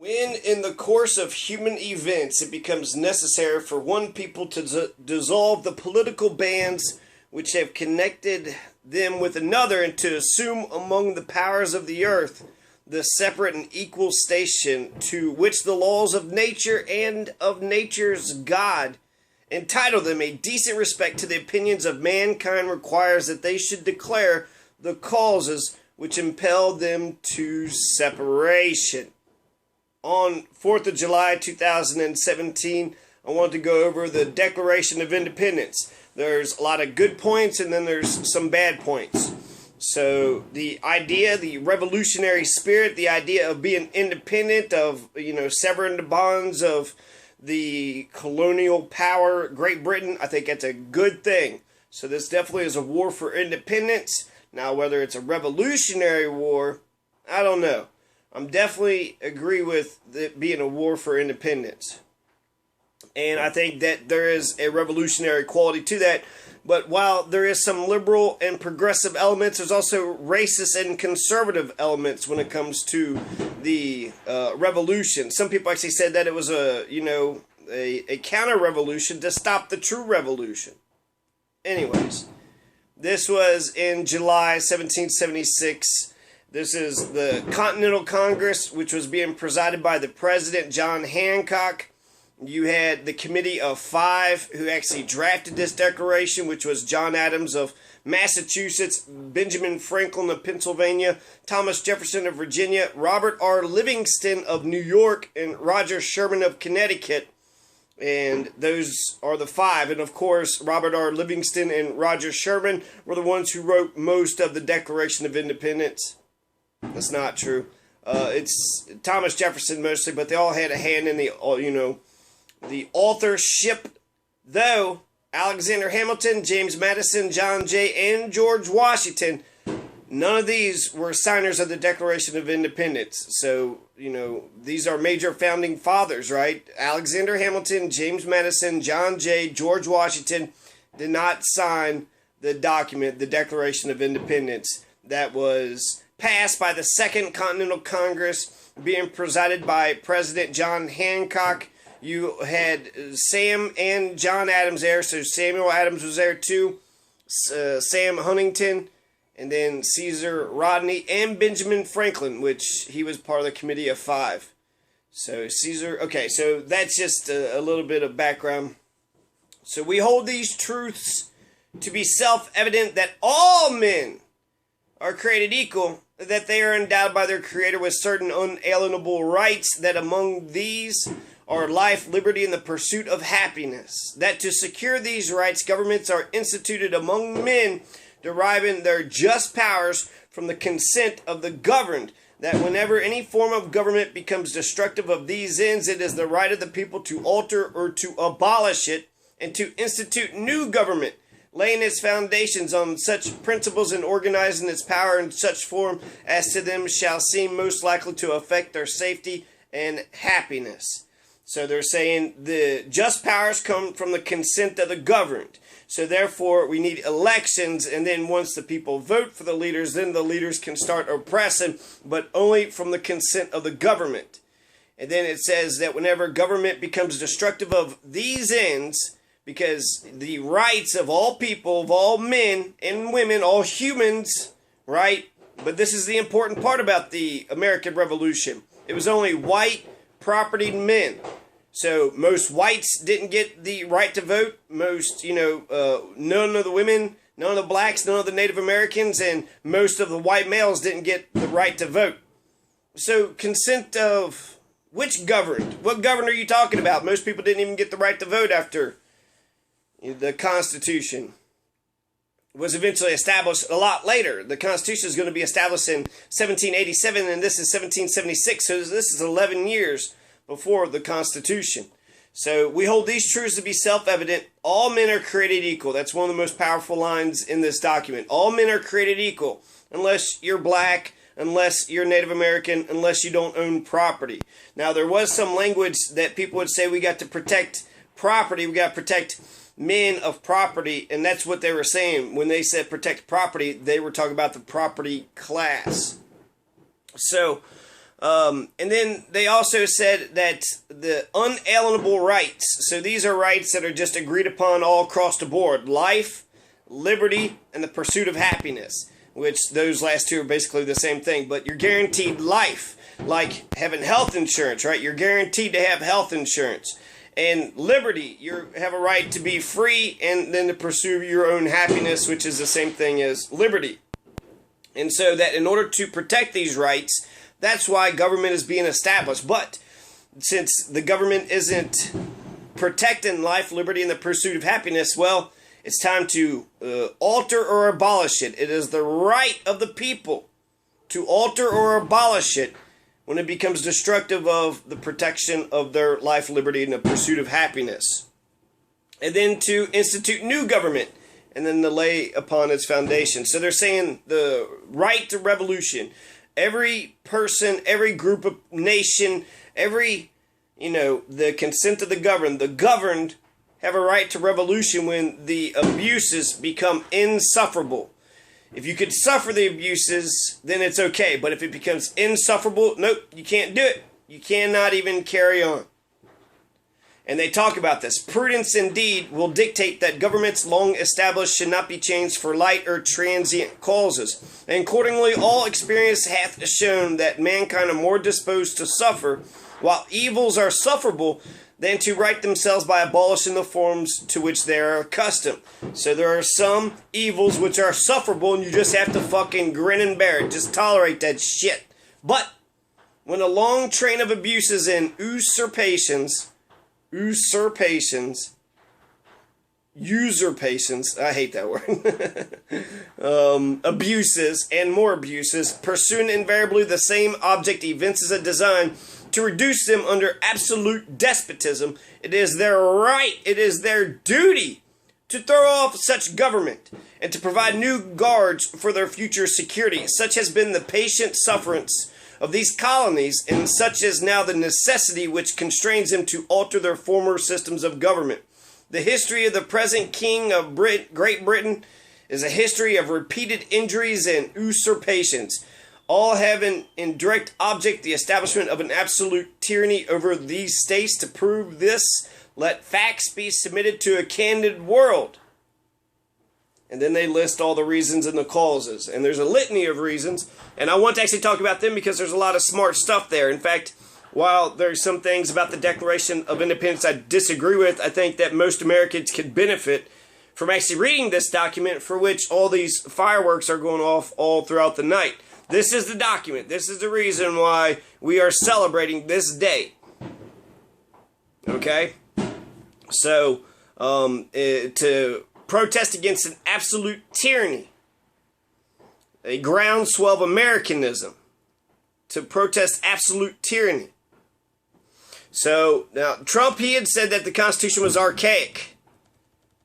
When, in the course of human events, it becomes necessary for one people to dissolve the political bands which have connected them with another, and to assume among the powers of the earth the separate and equal station to which the laws of nature and of nature's God entitle them, a decent respect to the opinions of mankind requires that they should declare the causes which impel them to separation. On 4th of July 2017, I want to go over the Declaration of Independence. There's a lot of good points and then there's some bad points. So the idea, the revolutionary spirit, the idea of being independent, of, severing the bonds of the colonial power, Great Britain, I think that's a good thing. So this definitely is a war for independence. Now, whether it's a revolutionary war, I don't know. I'm definitely agree with it being a war for independence. And I think that there is a revolutionary quality to that. But while there is some liberal and progressive elements, there's also racist and conservative elements when it comes to the revolution. Some people actually said that it was a counter-revolution to stop the true revolution. Anyways, this was in July 1776. This is the Continental Congress, which was being presided by the President, John Hancock. You had the Committee of Five, who actually drafted this declaration, which was John Adams of Massachusetts, Benjamin Franklin of Pennsylvania, Thomas Jefferson of Virginia, Robert R. Livingston of New York, and Roger Sherman of Connecticut. And those are the five. And of course, Robert R. Livingston and Roger Sherman were the ones who wrote most of the Declaration of Independence. That's not true. It's Thomas Jefferson mostly, but they all had a hand in the authorship, though Alexander Hamilton, James Madison, John Jay, and George Washington, none of these were signers of the Declaration of Independence. So, these are major founding fathers, right? Alexander Hamilton, James Madison, John Jay, George Washington did not sign the document, the Declaration of Independence, that was passed by the Second Continental Congress, being presided by President John Hancock. You had Sam and John Adams there, so Samuel Adams was there too, Sam Huntington, and then Caesar Rodney, and Benjamin Franklin, which he was part of the Committee of Five. So so that's just a little bit of background. So we hold these truths to be self-evident, that all men are created equal, that they are endowed by their Creator with certain unalienable rights, that among these are life, liberty, and the pursuit of happiness, that to secure these rights, governments are instituted among men, deriving their just powers from the consent of the governed, that whenever any form of government becomes destructive of these ends, it is the right of the people to alter or to abolish it, and to institute new government, laying its foundations on such principles and organizing its power in such form as to them shall seem most likely to affect their safety and happiness. So they're saying the just powers come from the consent of the governed. So therefore we need elections, and then once the people vote for the leaders, then the leaders can start oppressing, but only from the consent of the government. And then it says that whenever government becomes destructive of these ends, because the rights of all people, of all men and women, all humans, right? But this is the important part about the American Revolution. It was only white, propertied men. So most whites didn't get the right to vote. Most, none of the women, none of the blacks, none of the Native Americans, and most of the white males didn't get the right to vote. So consent of which governed? What governed are you talking about? Most people didn't even get the right to vote after the Constitution was eventually established a lot later. The Constitution is going to be established in 1787, and this is 1776, so this is 11 years before the Constitution. So we hold these truths to be self-evident. All men are created equal. That's one of the most powerful lines in this document. All men are created equal, unless you're black, unless you're Native American, unless you don't own property. Now, there was some language that people would say we got to protect property, we got to protect men of property, and that's what they were saying. When they said protect property, they were talking about the property class. So, And then they also said that the unalienable rights, so these are rights that are just agreed upon all across the board: life, liberty, and the pursuit of happiness, which those last two are basically the same thing, but you're guaranteed life, like having health insurance, right? You're guaranteed to have health insurance. And liberty, you have a right to be free and then to pursue your own happiness, which is the same thing as liberty. And so that in order to protect these rights, that's why government is being established. But since the government isn't protecting life, liberty, and the pursuit of happiness, well, it's time to alter or abolish it. It is the right of the people to alter or abolish it when it becomes destructive of the protection of their life, liberty, and the pursuit of happiness. And then to institute new government, and then to lay upon its foundation. So they're saying the right to revolution. Every person, every group of nation, the consent of the governed have a right to revolution when the abuses become insufferable. If you could suffer the abuses, then it's okay. But if it becomes insufferable, nope, you can't do it. You cannot even carry on. And they talk about this. Prudence indeed will dictate that governments long established should not be changed for light or transient causes. And accordingly, all experience hath shown that mankind are more disposed to suffer, while evils are sufferable, than to right themselves by abolishing the forms to which they are accustomed. So there are some evils which are sufferable, and you just have to fucking grin and bear it. Just tolerate that shit. But when a long train of abuses and usurpations, I hate that word, abuses and more abuses, pursuing invariably the same object evinces a design to reduce them under absolute despotism, it is their right, it is their duty to throw off such government and to provide new guards for their future security. Such has been the patient sufferance of these colonies, and such is now the necessity which constrains them to alter their former systems of government. The history of the present king of Great Britain is a history of repeated injuries and usurpations, all having in direct object the establishment of an absolute tyranny over these states. To prove this, let facts be submitted to a candid world. And then they list all the reasons and the causes. And there's a litany of reasons. And I want to actually talk about them because there's a lot of smart stuff there. In fact, while there's some things about the Declaration of Independence I disagree with, I think that most Americans could benefit from actually reading this document, for which all these fireworks are going off all throughout the night. This is the document. This is the reason why we are celebrating this day. Okay? So, to protest against an absolute tyranny, a groundswell of Americanism, to protest absolute tyranny. So, now, Trump, he had said that the Constitution was archaic,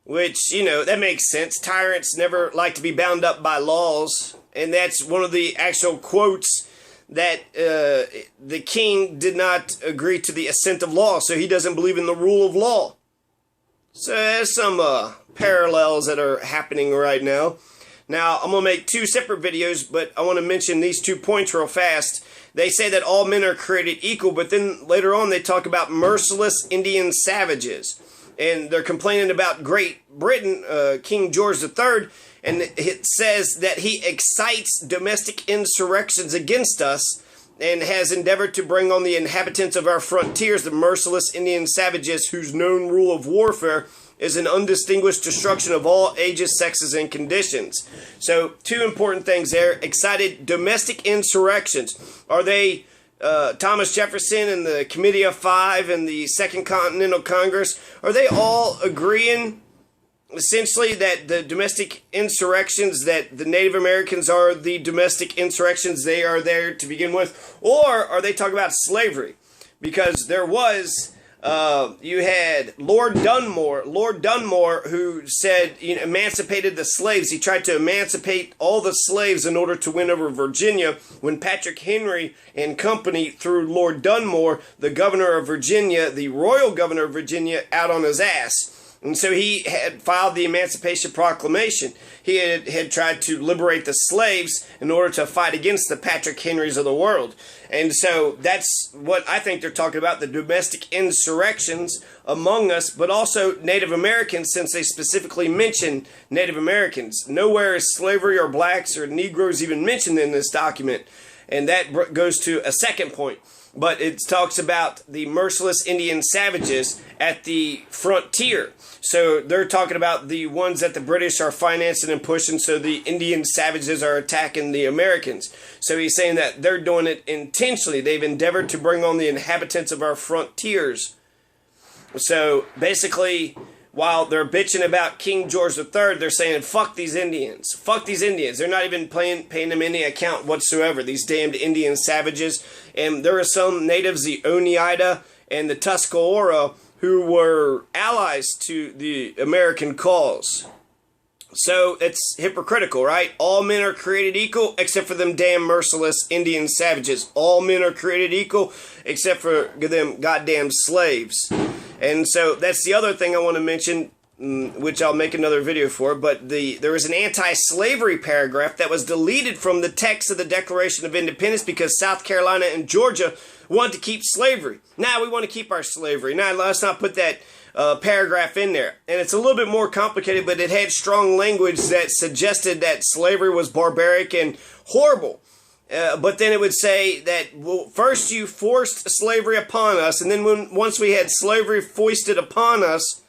which, that makes sense. Tyrants never like to be bound up by laws. And that's one of the actual quotes, that the king did not agree to the assent of law, so he doesn't believe in the rule of law. So there's some parallels that are happening right now. Now, I'm going to make two separate videos, but I want to mention these 2 points real fast. They say that all men are created equal, but then later on they talk about merciless Indian savages. And they're complaining about Great Britain, King George III, and it says that he excites domestic insurrections against us and has endeavored to bring on the inhabitants of our frontiers the merciless Indian savages whose known rule of warfare is an undistinguished destruction of all ages, sexes, and conditions. So, 2 important things there. Excited domestic insurrections. Are they Thomas Jefferson and the Committee of Five and the Second Continental Congress? Are they all agreeing essentially that the domestic insurrections, that the Native Americans are the domestic insurrections, they are there to begin with? Or are they talking about slavery? Because there was, you had Lord Dunmore, who said, emancipated the slaves. He tried to emancipate all the slaves in order to win over Virginia, when Patrick Henry and company threw Lord Dunmore, the governor of Virginia, the royal governor of Virginia, out on his ass. And so he had filed the Emancipation Proclamation. He had tried to liberate the slaves in order to fight against the Patrick Henrys of the world. And so that's what I think they're talking about, the domestic insurrections among us, but also Native Americans, since they specifically mention Native Americans. Nowhere is slavery or blacks or Negroes even mentioned in this document. And that goes to a second point. But it talks about the merciless Indian savages at the frontier. So they're talking about the ones that the British are financing and pushing, so the Indian savages are attacking the Americans. So he's saying that they're doing it intentionally. They've endeavored to bring on the inhabitants of our frontiers. So basically, while they're bitching about King George III, they're saying, fuck these Indians. Fuck these Indians. They're not even paying them any account whatsoever, these damned Indian savages. And there are some natives, the Oneida and the Tuscarora, who were allies to the American cause. So it's hypocritical, right? All men are created equal except for them damn merciless Indian savages. All men are created equal except for them goddamn slaves. And so that's the other thing I want to mention, which I'll make another video for, but there was an anti-slavery paragraph that was deleted from the text of the Declaration of Independence because South Carolina and Georgia want to keep slavery. Now we want to keep our slavery. Now let's not put that paragraph in there. And it's a little bit more complicated, but it had strong language that suggested that slavery was barbaric and horrible. But then it would say that, well, first you forced slavery upon us, and then once we had slavery foisted upon us,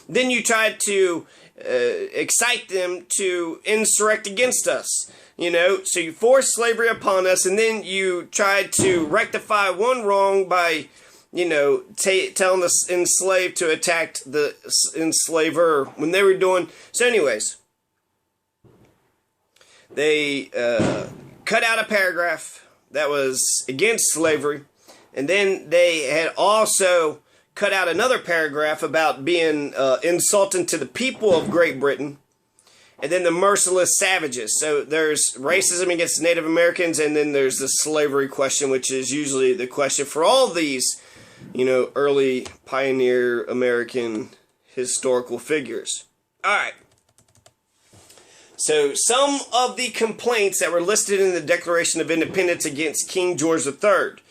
then you tried to excite them to insurrect against us. You know, so you forced slavery upon us, and then you tried to rectify one wrong by, you know, telling the enslaved to attack the enslaver when they were doing. So anyways, they cut out a paragraph that was against slavery, and then they had also cut out another paragraph about being insulting to the people of Great Britain, and then the merciless savages. So there's racism against Native Americans, and then there's the slavery question, which is usually the question for all these, you know, early pioneer American historical figures. All right. So some of the complaints that were listed in the Declaration of Independence against King George III.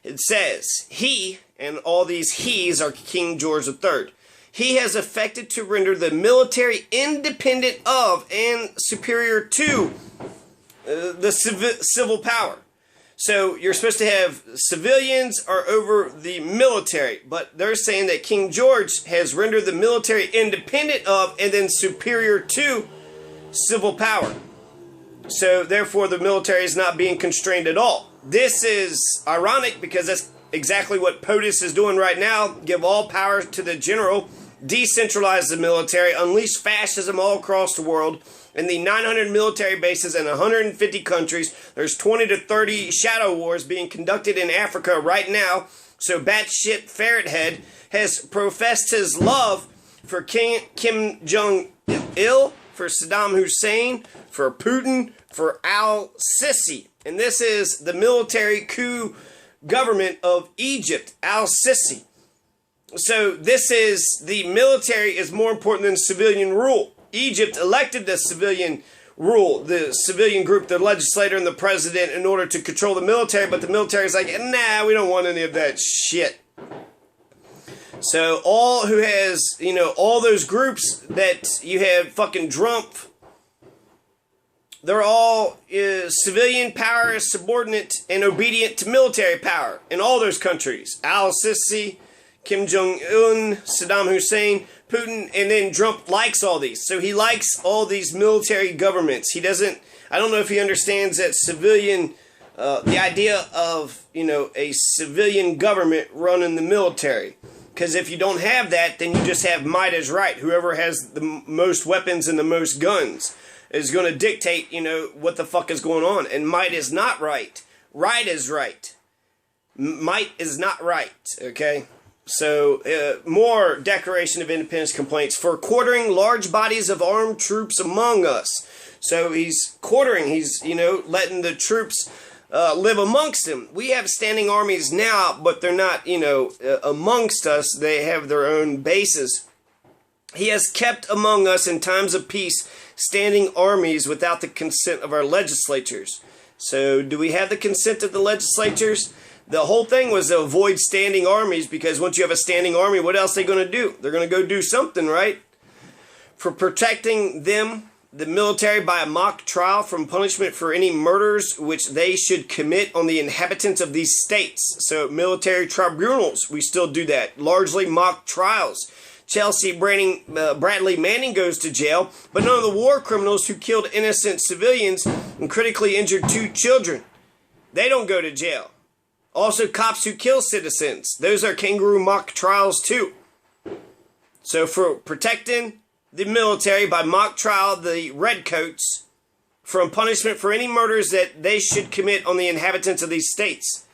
It says, he, and all these he's are King George III. He has affected to render the military independent of and superior to the civil power. So you're supposed to have civilians are over the military, but they're saying that King George has rendered the military independent of and then superior to civil power. So therefore the military is not being constrained at all. This is ironic because that's exactly what POTUS is doing right now. Give all power to the general, decentralize the military, unleash fascism all across the world. In the 900 military bases in 150 countries, there's 20 to 30 shadow wars being conducted in Africa right now. So batshit ferret head has professed his love for Kim Jong-il, for Saddam Hussein, for Putin, for al-Sisi. And this is the military coup government of Egypt, al-Sisi. So this is, the military is more important than civilian rule. Egypt elected the civilian rule, the civilian group, the legislator and the president in order to control the military, but the military is like, nah, we don't want any of that shit. So all who has, you know, all those groups that you have fucking Trump, they're all civilian power is subordinate and obedient to military power in all those countries. Al-Sisi, Kim Jong-un, Saddam Hussein, Putin, and then Trump likes all these. So he likes all these military governments. He doesn't, I don't know if he understands that civilian, the idea of, you know, a civilian government running the military. Because if you don't have that, then you just have might is right. Whoever has the most weapons and the most guns is going to dictate, you know, what the fuck is going on. And might is not right. Right is right. Might is not right, okay? So, more Declaration of Independence complaints. For quartering large bodies of armed troops among us. So he's quartering, he's, you know, letting the troops live amongst them. We have standing armies now, but they're not, you know, amongst us. They have their own bases. He has kept among us in times of peace standing armies without the consent of our legislatures. So do we have the consent of the legislatures? The whole thing was to avoid standing armies, because once you have a standing army, what else are they going to do? They're going to go do something, right? For protecting them, the military, by a mock trial from punishment for any murders which they should commit on the inhabitants of these states. So military tribunals, we still do that. Largely mock trials. Chelsea Bradley Manning goes to jail, but none of the war criminals who killed innocent civilians and critically injured 2 children, they don't go to jail. Also, cops who kill citizens, those are kangaroo mock trials too. So for protecting the military by mock trial, the redcoats, from punishment for any murders that they should commit on the inhabitants of these states.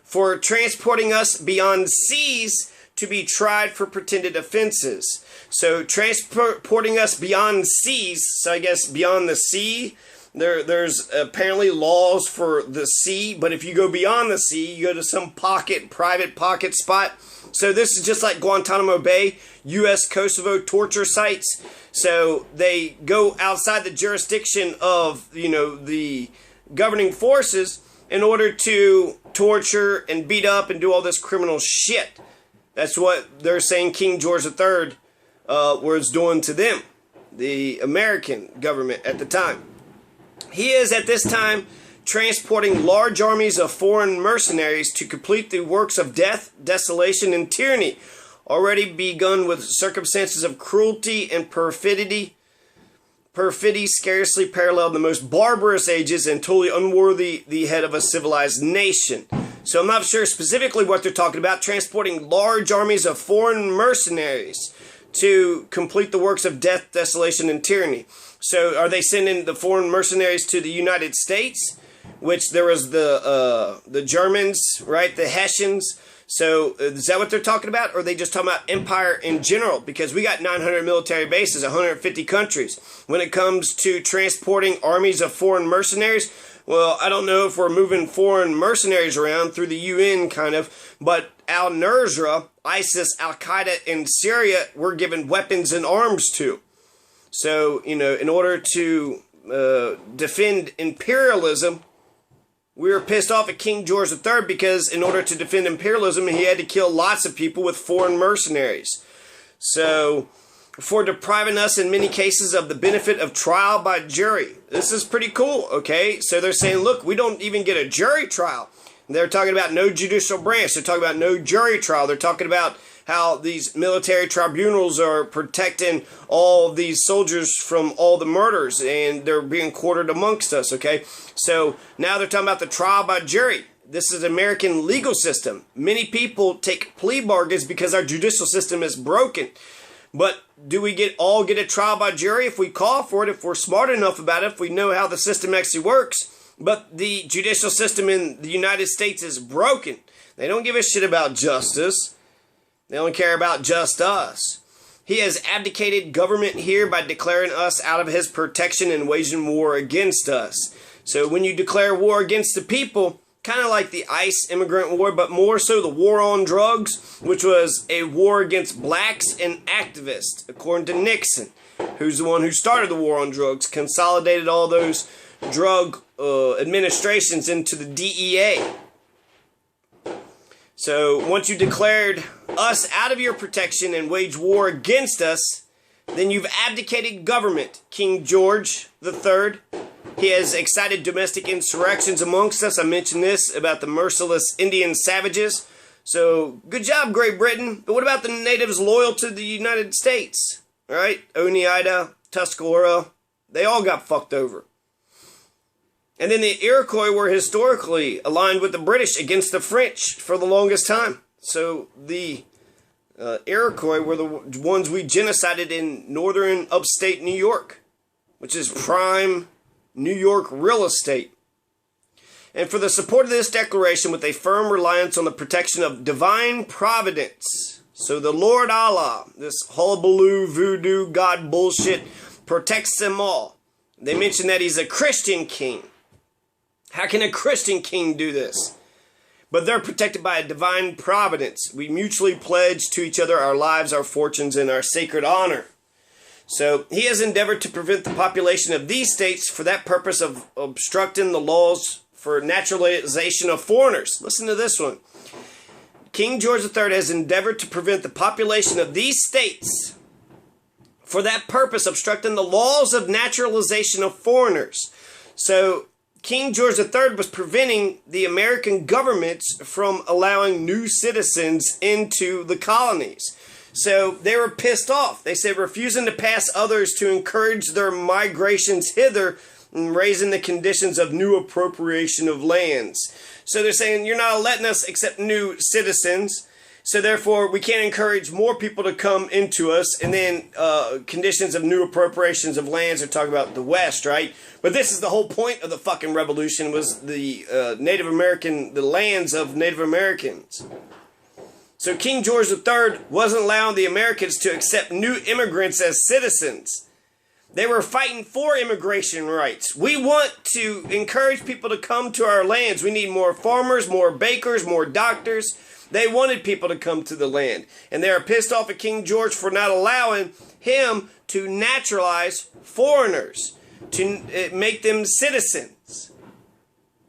For transporting us beyond seas to be tried for pretended offenses. So transporting us beyond seas, so I guess beyond the sea, there's apparently laws for the sea, but if you go beyond the sea, you go to some private pocket spot. So this is just like Guantanamo Bay, U.S. Kosovo torture sites. So they go outside the jurisdiction of, the governing forces in order to torture and beat up and do all this criminal shit. That's what they're saying King George III was doing to them, the American government at the time. He is at this time transporting large armies of foreign mercenaries to complete the works of death, desolation, and tyranny, already begun with circumstances of cruelty and perfidy scarcely paralleled in the most barbarous ages and totally unworthy the head of a civilized nation. So I'm not sure specifically what they're talking about, transporting large armies of foreign mercenaries to complete the works of death, desolation, and tyranny. So are they sending the foreign mercenaries to the United States? Which there was the Germans, right? The Hessians. So is that what they're talking about? Or are they just talking about empire in general? Because we got 900 military bases, 150 countries. When it comes to transporting armies of foreign mercenaries, well, I don't know if we're moving foreign mercenaries around through the UN kind of, but al-Nusra, ISIS, Al-Qaeda in Syria, we're giving weapons and arms to. So, in order to defend imperialism, we were pissed off at King George III because in order to defend imperialism, he had to kill lots of people with foreign mercenaries. So, for depriving us in many cases of the benefit of trial by jury. This is pretty cool, okay? So they're saying, look, we don't even get a jury trial. They're talking about no judicial branch. They're talking about no jury trial. They're talking about how these military tribunals are protecting all these soldiers from all the murders, and they're being quartered amongst us, okay? So now they're talking about the trial by jury. This is American legal system. Many people take plea bargains because our judicial system is broken. But do we all get a trial by jury if we call for it, if we're smart enough about it, if we know how the system actually works? But the judicial system in the United States is broken. They don't give a shit about justice. They don't care about just us. He has abdicated government here by declaring us out of his protection and waging war against us. So when you declare war against the people, kind of like the ICE immigrant war, but more so the war on drugs, which was a war against blacks and activists, according to Nixon, who's the one who started the war on drugs, consolidated all those drug administrations into the DEA. So once you declared us out of your protection and wage war against us, then you've abdicated government, King George III. He has excited domestic insurrections amongst us. I mentioned this about the merciless Indian savages. So, good job, Great Britain. But what about the natives loyal to the United States? All right? Oneida, Tuscarora, they all got fucked over. And then the Iroquois were historically aligned with the British against the French for the longest time. So, the Iroquois were the ones we genocided in northern upstate New York, which is prime New York real estate. And for the support of this declaration with a firm reliance on the protection of divine providence. So the Lord Allah, this hullabaloo, voodoo, God bullshit, protects them all. They mention that he's a Christian king. How can a Christian king do this? But they're protected by a divine providence. We mutually pledge to each other our lives, our fortunes, and our sacred honor. So he has endeavored to prevent the population of these states for that purpose of obstructing the laws for naturalization of foreigners. Listen to this one. King George III has endeavored to prevent the population of these states for that purpose, obstructing the laws of naturalization of foreigners. So King George III was preventing the American government from allowing new citizens into the colonies. So they were pissed off. They said refusing to pass others to encourage their migrations hither and raising the conditions of new appropriation of lands. So they're saying you're not letting us accept new citizens. So therefore, we can't encourage more people to come into us. And then conditions of new appropriations of lands are talking about the West, right? But this is the whole point of the fucking revolution, was the the lands of Native Americans. So King George III wasn't allowing the Americans to accept new immigrants as citizens. They were fighting for immigration rights. We want to encourage people to come to our lands. We need more farmers, more bakers, more doctors. They wanted people to come to the land. And they are pissed off at King George for not allowing him to naturalize foreigners, to make them citizens.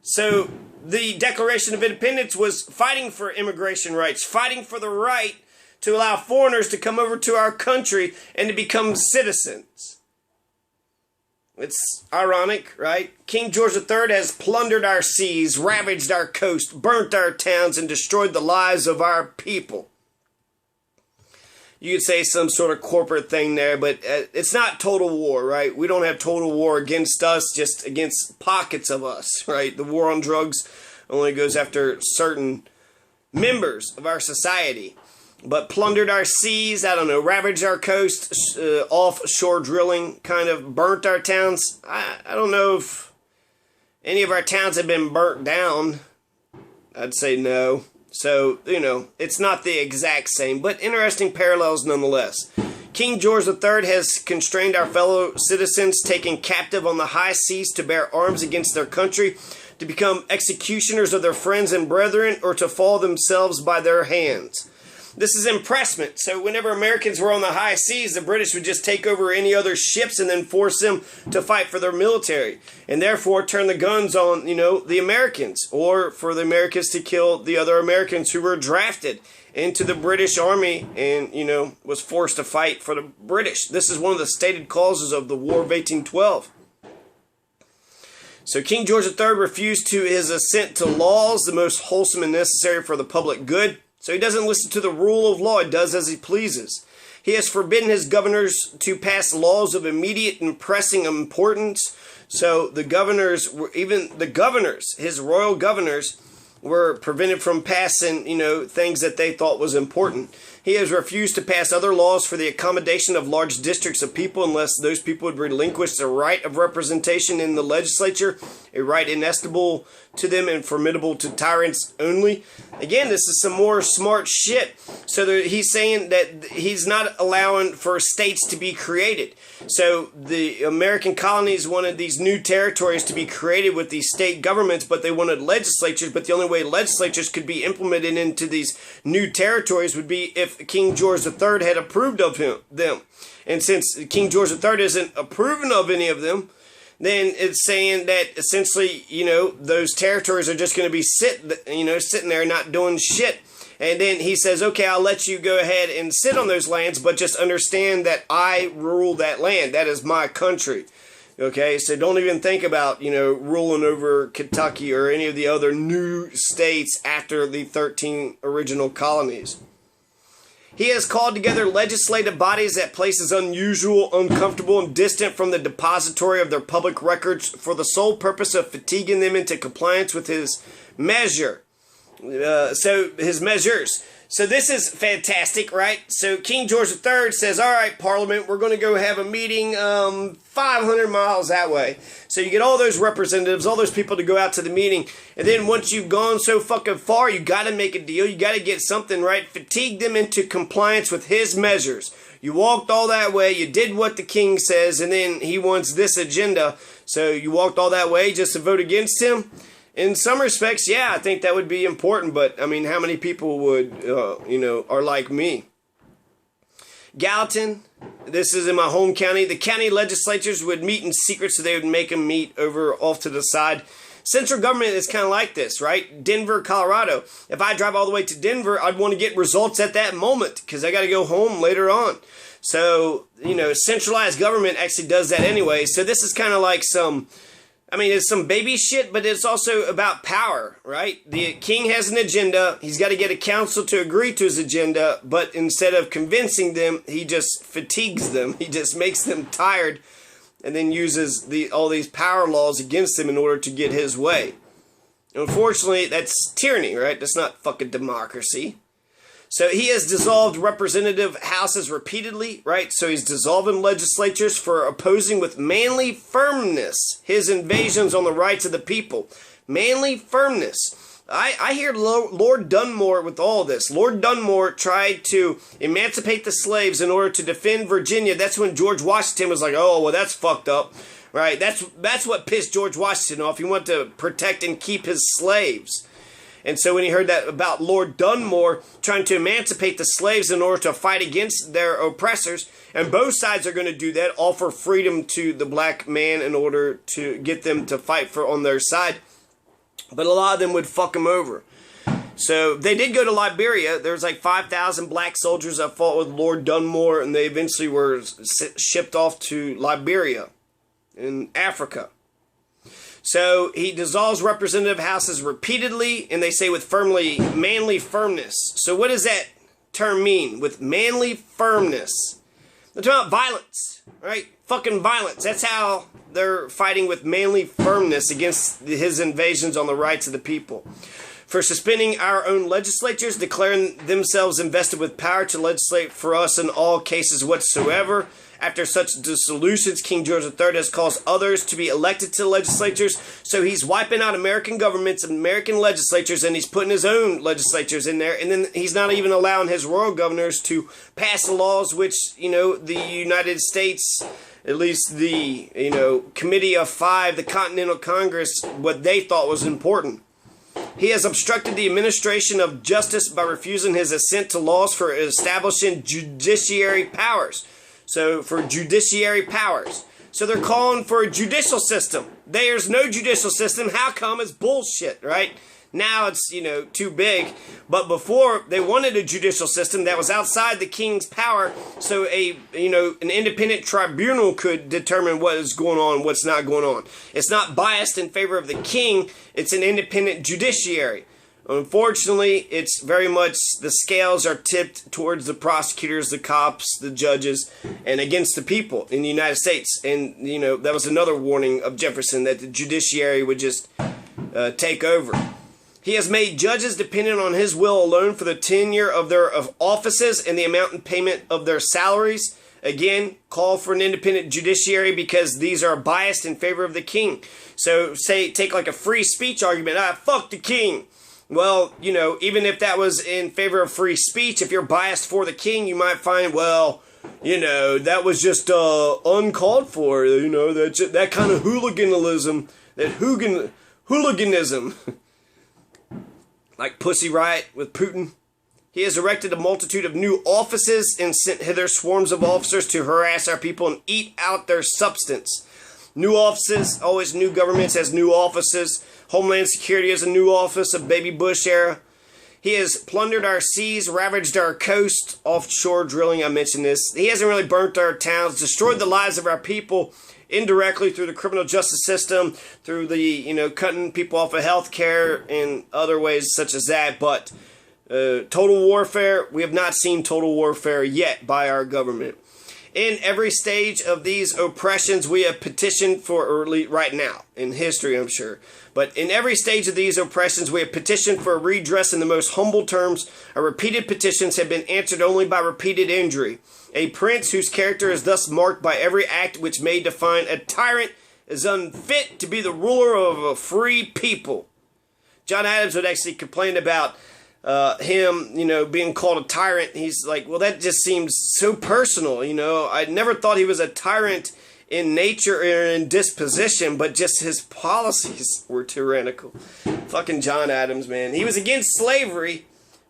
So the Declaration of Independence was fighting for immigration rights, fighting for the right to allow foreigners to come over to our country and to become citizens. It's ironic, right? King George III has plundered our seas, ravaged our coast, burnt our towns, and destroyed the lives of our people. You could say some sort of corporate thing there, but it's not total war, right? We don't have total war against us, just against pockets of us, right? The war on drugs only goes after certain members of our society. But plundered our seas, I don't know, ravaged our coast, offshore drilling, kind of burnt our towns. I don't know if any of our towns have been burnt down. I'd say no. So, you know, it's not the exact same, but interesting parallels nonetheless. King George III has constrained our fellow citizens taken captive on the high seas to bear arms against their country, to become executioners of their friends and brethren, or to fall themselves by their hands. This is impressment. So whenever Americans were on the high seas, the British would just take over any other ships and then force them to fight for their military. And therefore turn the guns on, the Americans. Or for the Americans to kill the other Americans who were drafted into the British Army and, was forced to fight for the British. This is one of the stated causes of the War of 1812. So King George III refused to his assent to laws, the most wholesome and necessary for the public good. So he doesn't listen to the rule of law. He does as he pleases. He has forbidden his governors to pass laws of immediate and pressing importance. So the governors, his royal governors, were prevented from passing, things that they thought was important. He has refused to pass other laws for the accommodation of large districts of people unless those people would relinquish the right of representation in the legislature, a right inestimable to them and formidable to tyrants only. Again, this is some more smart shit. So he's saying that he's not allowing for states to be created. So the American colonies wanted these new territories to be created with these state governments, but they wanted legislatures. But the only way legislatures could be implemented into these new territories would be if King George III had approved of them. And since King George III isn't approving of any of them, then it's saying that essentially, those territories are just going to be sitting there not doing shit. And then he says, okay, I'll let you go ahead and sit on those lands, but just understand that I rule that land. That is my country. Okay, so don't even think about, ruling over Kentucky or any of the other new states after the 13 original colonies. He has called together legislative bodies at places unusual, uncomfortable, and distant from the depository of their public records for the sole purpose of fatiguing them into compliance with his measures. So this is fantastic, right? So King George III says, all right, Parliament, we're going to go have a meeting 500 miles that way. So you get all those representatives, all those people to go out to the meeting. And then once you've gone so fucking far, you got to make a deal. You got to get something right. Fatigue them into compliance with his measures. You walked all that way. You did what the king says. And then he wants this agenda. So you walked all that way just to vote against him. In some respects, yeah, I think that would be important, but, I mean, how many people would, are like me? Gallatin, This is in my home county. The county legislatures would meet in secret, so they would make them meet over off to the side. Central government is kind of like this, right? Denver, Colorado. If I drive all the way to Denver, I'd want to get results at that moment because I got to go home later on. So, centralized government actually does that anyway. So this is kind of like it's some baby shit, but it's also about power, right? The king has an agenda. He's got to get a council to agree to his agenda, but instead of convincing them, he just fatigues them. He just makes them tired and then uses all these power laws against them in order to get his way. Unfortunately, that's tyranny, right? That's not fucking democracy. So he has dissolved representative houses repeatedly, right? So he's dissolving legislatures for opposing with manly firmness his invasions on the rights of the people. Manly firmness. I hear Lord Dunmore with all this. Lord Dunmore tried to emancipate the slaves in order to defend Virginia. That's when George Washington was like, oh, well, that's fucked up, right? That's what pissed George Washington off. He wanted to protect and keep his slaves. And so when he heard that about Lord Dunmore trying to emancipate the slaves in order to fight against their oppressors, and both sides are going to do that, offer freedom to the black man in order to get them to fight on their side. But a lot of them would fuck him over. So they did go to Liberia. There was like 5,000 black soldiers that fought with Lord Dunmore, and they eventually were shipped off to Liberia in Africa. So he dissolves representative houses repeatedly, and they say with manly firmness. So what does that term mean? With manly firmness. They're talking about violence, right? Fucking violence. That's how they're fighting with manly firmness against his invasions on the rights of the people. For suspending our own legislatures, declaring themselves invested with power to legislate for us in all cases whatsoever. After such dissolutions, King George III has caused others to be elected to legislatures. So he's wiping out American governments, American legislatures, and he's putting his own legislatures in there. And then he's not even allowing his royal governors to pass laws which, the United States, at least the, Committee of Five, the Continental Congress, what they thought was important. He has obstructed the administration of justice by refusing his assent to laws for establishing judiciary powers. So for judiciary powers. So they're calling for a judicial system. There's no judicial system. How come? It's bullshit, right? Now it's, too big. But before, they wanted a judicial system that was outside the king's power. So an independent tribunal could determine what is going on, what's not going on. It's not biased in favor of the king. It's an independent judiciary. Unfortunately, it's very much the scales are tipped towards the prosecutors, the cops, the judges, and against the people in the United States. And, that was another warning of Jefferson, that the judiciary would just take over. He has made judges dependent on his will alone for the tenure of their offices and the amount and payment of their salaries. Again, call for an independent judiciary because these are biased in favor of the king. So, take like a free speech argument. Fuck the king. Well, even if that was in favor of free speech, if you're biased for the king, you might find, that was just uncalled for, that kind of hooliganism, hooliganism, like Pussy Riot with Putin. He has erected a multitude of new offices and sent hither swarms of officers to harass our people and eat out their substance. New offices, always new governments has new offices. Homeland Security has a new office, a Baby Bush era. He has plundered our seas, ravaged our coast, offshore drilling, I mentioned this. He hasn't really burnt our towns, destroyed the lives of our people indirectly through the criminal justice system, through the, cutting people off of health care and other ways such as that. But total warfare, we have not seen total warfare yet by our government. In every stage of these oppressions, we have petitioned for, right now, in history, I'm sure. But in every stage of these oppressions, we have petitioned for redress in the most humble terms. Our repeated petitions have been answered only by repeated injury. A prince whose character is thus marked by every act which may define a tyrant is unfit to be the ruler of a free people. John Adams would actually complain about him, being called a tyrant. He's like, well, that just seems so personal, I never thought he was a tyrant in nature or in disposition, but just his policies were tyrannical. Fucking John Adams, man. He was against slavery,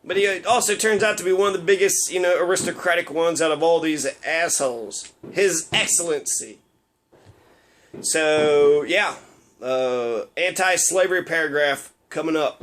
But he also turns out to be one of the biggest, aristocratic ones out of all these assholes. His Excellency. So, yeah. Anti-slavery paragraph coming up.